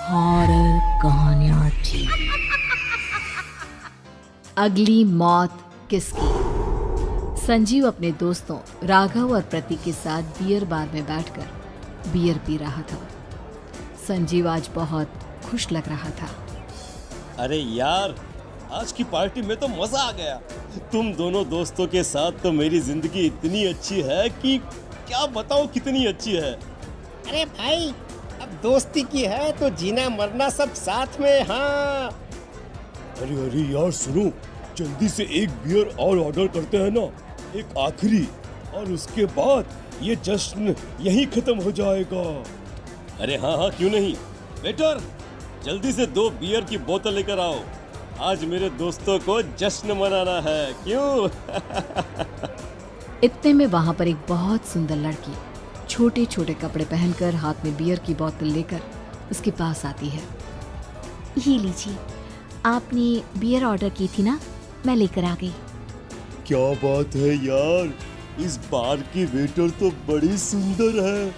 Horror कहानियाँ थी। अगली मौत किसकी? संजीव अपने दोस्तों राघव और प्रतीक के साथ बियर बार में बैठकर बियर पी रहा था। संजीव आज बहुत खुश लग रहा था। अरे यार, आज की पार्टी में तो मजा आ गया। तुम दोनों दोस्तों के साथ तो मेरी जिंदगी इतनी अच्छी है कि क्या बताऊं कितनी अच्छी है। अरे भाई, अब दोस्ती की है तो जीना मरना सब साथ में। हाँ अरे अरे यार सुनो, जल्दी से एक बियर और ऑर्डर करते हैं ना, एक आखिरी, और उसके बाद ये जश्न यहीं खत्म हो जाएगा। अरे हाँ हाँ, क्यों नहीं। वेटर, जल्दी से 2 बियर की बोतल लेकर आओ। आज मेरे दोस्तों को जश्न मनाना है, क्यों? इतने में वहां पर एक बहुत सुंदर लड़की छोटे छोटे कपड़े पहनकर हाथ में बियर की बोतल लेकर उसके पास आती है। ये लीजिए, आपने बियर ऑर्डर की थी ना, मैं लेकर आ गई। क्या बात है यार, इस बार की वेटर तो बड़ी सुंदर है।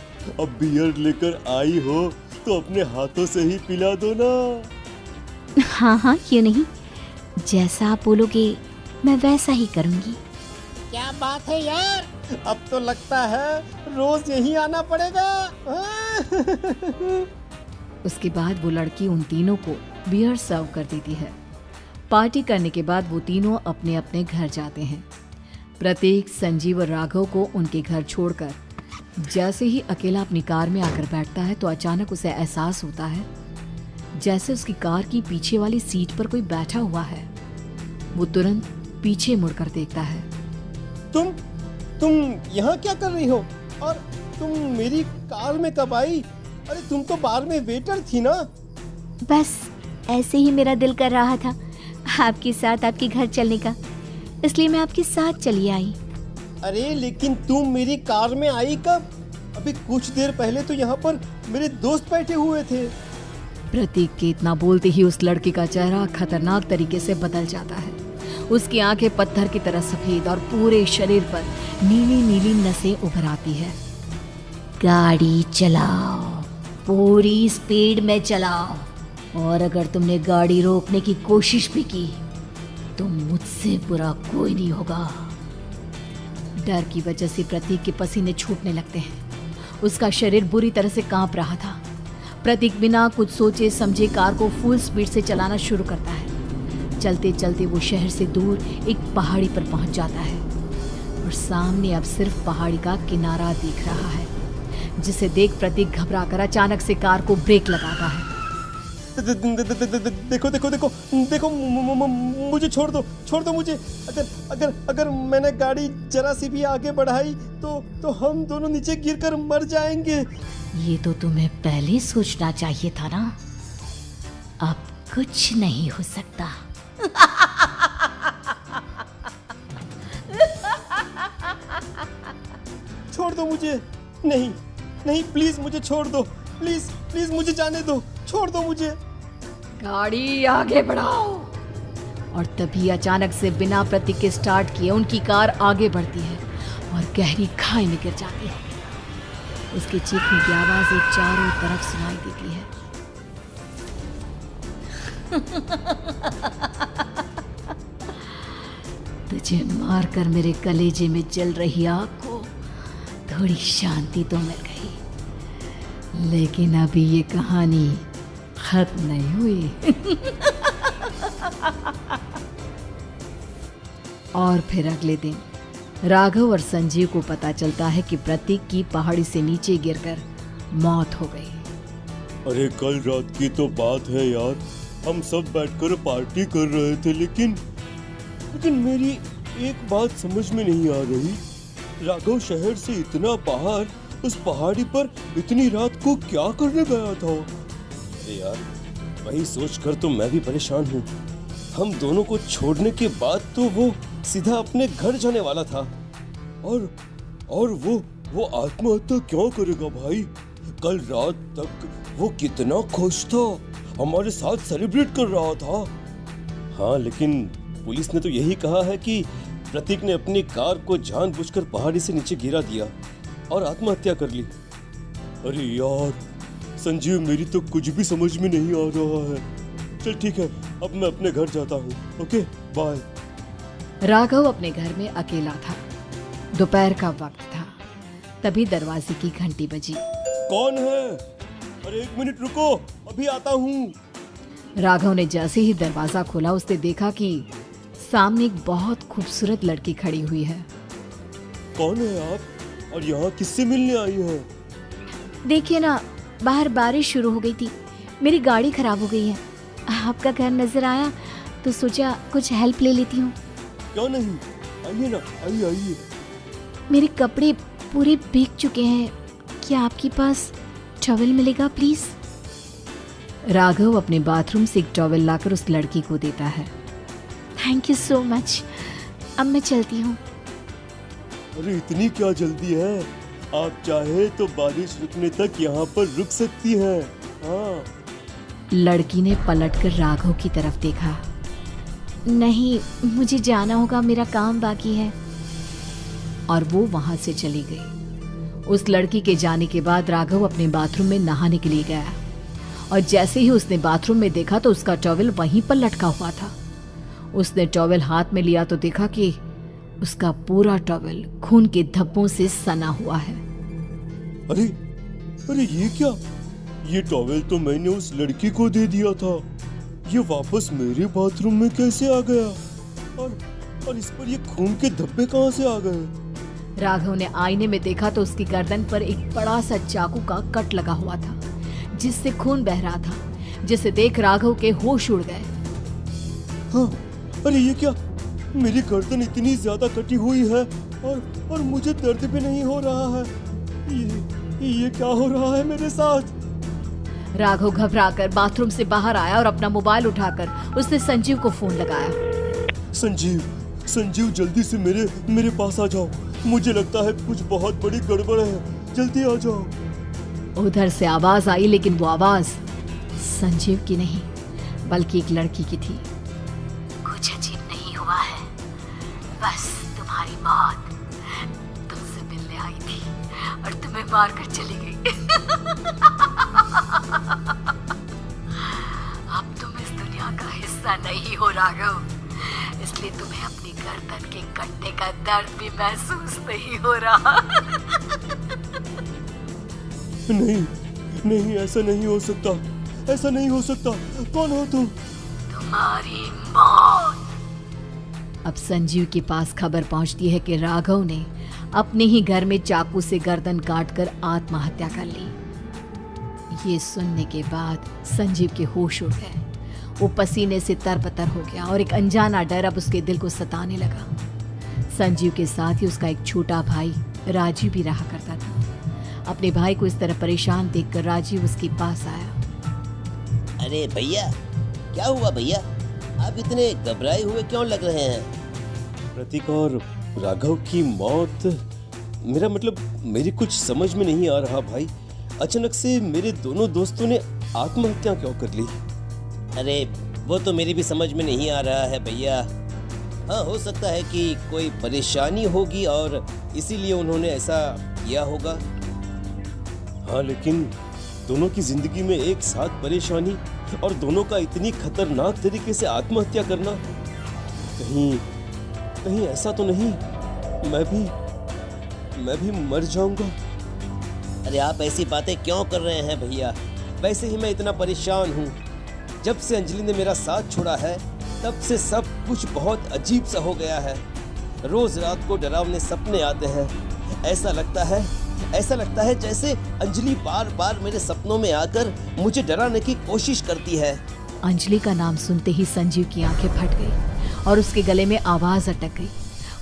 अब बियर लेकर आई हो तो अपने हाथों से ही पिला दो ना। हाँ हाँ, क्यों नहीं, जैसा आप बोलोगे मैं वैसा ही करूँगी। क्या बात है यार, अब तो लगता है रोज यहीं आना पड़ेगा। उसके बाद वो लड़की उन तीनों को बियर सर्व कर देती है। पार्टी करने के बाद वो तीनों अपने अपने घर जाते हैं। प्रतीक संजीव और राघव को उनके घर छोड़कर जैसे ही अकेला अपनी कार में आकर बैठता है तो अचानक उसे एहसास होता है जैसे उसकी कार की पीछे वाली सीट पर कोई बैठा हुआ है। वो तुरंत पीछे मुड़कर देखता है। तुम यहाँ क्या कर रही हो? और तुम मेरी कार में कब आई? अरे तुम तो बार में वेटर थी ना। बस ऐसे ही मेरा दिल कर रहा था आपके साथ आपके घर चलने का, इसलिए मैं आपके साथ चली आई। अरे लेकिन तुम मेरी कार में आई कब? अभी कुछ देर पहले तो यहाँ पर मेरे दोस्त बैठे हुए थे। प्रतीक के इतना बोलते ही उस लड़की का चेहरा खतरनाक तरीके से बदल जाता है। उसकी आंखें पत्थर की तरह सफेद और पूरे शरीर पर नीली नीली नसें उभर आती है। गाड़ी चलाओ, पूरी स्पीड में चलाओ, और अगर तुमने गाड़ी रोकने की कोशिश भी की तो मुझसे बुरा कोई नहीं होगा। डर की वजह से प्रतीक के पसीने छूटने लगते हैं। उसका शरीर बुरी तरह से कांप रहा था। प्रतीक बिना कुछ सोचे समझे कार को फुल स्पीड से चलाना शुरू करता है। चलते चलते वो शहर से दूर एक पहाड़ी पर पहुंच जाता है और सामने अब सिर्फ पहाड़ी का किनारा दिख रहा है, जिसे देख प्रतीक घबराकर अचानक से कार को ब्रेक लगाता है। देखो देखो देखो देखो, मुझे छोड़ दो मुझे। अगर मैंने गाड़ी जरा सी भी आगे बढ़ाई तो हम दोनों नीचे गिरकर मर जाएंगे। ये तो तुम्हें पहले सोचना चाहिए था ना। अब कुछ नहीं हो सकता। छोड़ दो मुझे। नहीं प्लीज मुझे छोड़ दो। प्लीज मुझे जाने दो। छोड़ दो मुझे। गाड़ी आगे बढ़ाओ। और तभी अचानक से बिना प्रतीक के स्टार्ट किए उनकी कार आगे बढ़ती है और गहरी खाई में गिर जाती है। उसके चीखने की आवाज़ चारों तरफ सुनाई देती है। तुझे मारकर मेरे कलेजे में जल रही आग को थोड़ी शांति तो मिल गई, लेकिन अभी ये कहानी खत्म नहीं हुई। और फिर अगले दिन राघव और संजीव को पता चलता है कि प्रतीक की पहाड़ी से नीचे गिरकर मौत हो गई। अरे कल रात की तो बात है यार, हम सब बैठकर पार्टी कर रहे थे, लेकिन मेरी एक बात समझ में नहीं आ रही। राघव शहर से इतना बाहर उस पहाड़ी पर इतनी रात को क्या करने गया था? अरे यार, वही सोचकर तो मैं भी परेशान हूँ। हम दोनों को छोड़ने के बाद तो वो सीधा अपने घर जाने वाला था, और वो आत्महत्या क्यों करेगा भाई? कल रात तक वो कितना खुश था, हमारे साथ सेलिब्रेट कर रहा था। हाँ, लेकिन पुलिस ने तो यही कहा है कि प्रतीक ने अपनी कार को जानबूझकर पहाड़ी से नीचे गिरा दिया और आत्महत्या कर ली। अरे यार, संजीव मेरी तो कुछ भी समझ में नहीं आ रहा है। चल ठीक है, अब मैं अपने घर जाता हूँ। Okay bye. राघव अपने घर में अकेला था। दोपहर का वक्त था। तभी दरवाजे की घंटी बजी। कौन है? अरे 1 मिनट रुको, अभी आता हूँ। राघव ने जैसे ही दरवाजा खोला उसने देखा कि सामने एक बहुत खूबसूरत लड़की खड़ी हुई है। कौन है आप और यहाँ किससे मिलने आई है? देखिए ना, बाहर बारिश शुरू हो गई थी, मेरी गाड़ी खराब हो गई है। आपका घर नजर आया तो सोचा कुछ हेल्प ले लेती हूँ। क्यों नहीं, आइए ना, आइए आइए। मेरे कपड़े पूरे भीग चुके हैं, क्या आपके पास टॉवल मिलेगा प्लीज? राघव अपने बाथरूम से एक टॉवल लाकर उस लड़की को देता है। थैंक यू सो मच, अब मैं चलती हूँ। अरे इतनी क्या जल्दी है? आप चाहे तो बारिश रुकने तक यहाँ पर रुक सकती हैं। हाँ। लड़की ने पलटकर राघव की तरफ देखा। नहीं, मुझे जाना होगा, मेरा काम बाकी है। और वो वहां से चली गई। उस लड़की के जाने के बाद राघव अपने बाथरूम में नहाने के लिए गया और जैसे ही उसने बाथरूम में देखा तो उसका टॉवल वहीं पर लटका हुआ था। उसने टॉवल हाथ में लिया तो देखा कि उसका पूरा टॉवल खून के धब्बों से सना हुआ है। अरे अरे ये क्या? ये टॉवल तो मैंने उस लड़की को दे दिया था। ये वापस मेरे बाथरूम में कैसे आ गया? और इस पर ये खून के धब्बे कहाँ से आ गए? राघव ने आईने में देखा तो उसकी गर्दन पर एक बड़ा सा चाकू का कट लगा हुआ था जिससे खून बह रहा था, जिसे देख राघव के होश उड़ गए। हाँ, अरे ये क्या? मेरी गर्दन इतनी ज्यादा कटी हुई है और मुझे दर्द भी नहीं हो रहा है। ये क्या हो रहा है मेरे साथ? राघव घबराकर बाथरूम से बाहर आया और अपना मोबाइल उठाकर उसने संजीव को फोन लगाया। संजीव जल्दी से मेरे पास आ जाओ। मुझे लगता है कुछ बहुत बड़ी गड़बड़ है, जल्दी आ जाओ। उधर से आवाज आई, लेकिन वो आवाज संजीव की नहीं बल्कि एक लड़की की थी। कुछ अजीब नहीं हुआ है, बस तुम्हारी मौत तुमसे मिलने आई थी और तुम्हें मार कर चली गई। अब तुम इस दुनिया का हिस्सा नहीं हो राघव, इसलिए तुम्हें अपनी गर्दन के कटने का दर्द भी महसूस नहीं हो रहा। नहीं, ऐसा नहीं हो सकता, ऐसा नहीं हो सकता। कौन हो तुम? तुम्हारी मौत। अब संजीव के पास खबर पहुंचती है कि राघव ने अपने ही घर में चाकू से गर्दन काटकर आत्महत्या कर ली। ये सुनने के बाद संजीव के होश उड़ गए। वो पसीने से तरबतर हो गया और एक अनजाना डर अब उसके दिल को सताने लगा। संजीव के साथ ही उसका एक छोटा भाई राजीव भी रहा करता था। अपने भाई को इस तरह परेशान देखकर राजीव उसके पास आया। अरे भैया, क्या हुआ भैया? आप इतने घबराए हुए क्यों लग रहे हैं? प्रतीक और राघव की मौत, मेरा मतलब मेरी कुछ समझ में नहीं आ रहा भाई। अचानक से मेरे दोनों दोस्तों ने आत्महत्या क्यों कर ली? अरे वो तो मेरी भी समझ में नहीं आ रहा है भैया। हाँ, हो सकता है कि कोई परेशानी होगी और इसीलिए उन्होंने ऐसा किया होगा। हाँ, लेकिन दोनों की जिंदगी में एक साथ परेशानी और दोनों का इतनी खतरनाक तरीके से आत्महत्या करना, कहीं ऐसा तो नहीं मैं भी मर जाऊंगा? अरे आप ऐसी बातें क्यों कर रहे हैं भैया? वैसे ही मैं इतना परेशान हूँ। जब से अंजलि ने मेरा साथ छोड़ा है तब से सब कुछ बहुत अजीब सा हो गया है। रोज रात को डरावने सपने आते हैं। ऐसा लगता है जैसे अंजलि बार बार मेरे सपनों में आकर मुझे डराने की कोशिश करती है। अंजलि का नाम सुनते ही संजीव की आंखें फट गई और उसके गले में आवाज अटक गई।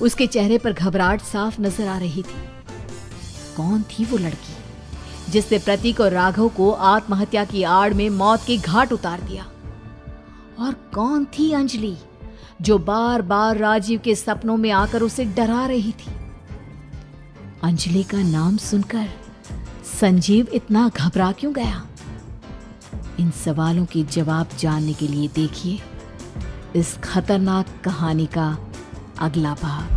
उसके चेहरे पर घबराहट साफ नजर आ रही थी। कौन थी वो लड़की जिसने प्रतीक और राघव को आत्महत्या की आड़ में मौत के घाट उतार दिया? और कौन थी अंजलि जो बार बार राजीव के सपनों में आकर उसे डरा रही थी? अंजलि का नाम सुनकर संजीव इतना घबरा क्यों गया? इन सवालों के जवाब जानने के लिए देखिए इस खतरनाक कहानी का अगला भाग।